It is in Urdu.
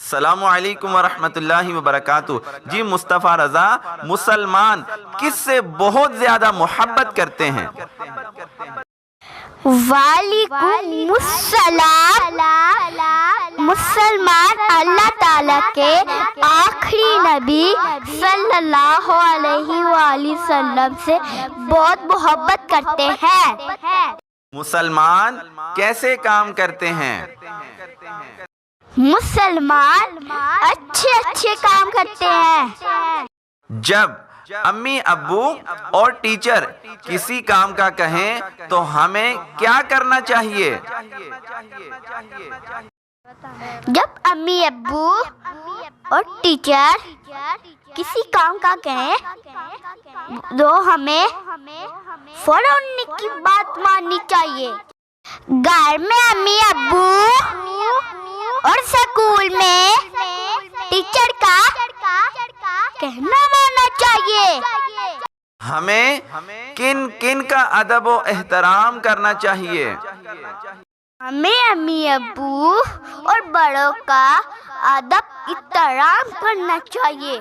السلام علیکم ورحمۃ اللہ وبرکاتہ۔ جی مصطفیٰ رضا، مسلمان کس سے بہت زیادہ محبت کرتے ہیں؟ وعلیکم السلام۔ مسلمان اللہ تعالیٰ کے آخری نبی صلی اللہ علیہ وآلہ وسلم سے بہت محبت کرتے ہیں۔ مسلمان کیسے کام کرتے ہیں؟ مسلمان اچھے کام کرتے ہیں۔ جب امی ابو اور ٹیچر کسی کام کا کہیں تو ہمیں کیا کرنا چاہیے؟ جب امی ابو اور ٹیچر کسی کام کا کہیں تو ہمیں فوراً ان کی بات ماننی چاہیے۔ گھر میں امی ابو اور اسکول میں ٹیچر کا کہنا ماننا چاہیے۔ ہمیں کن کن کا ادب و احترام کرنا چاہیے؟ ہمیں امی ابو اور بڑوں کا ادب احترام کرنا چاہیے۔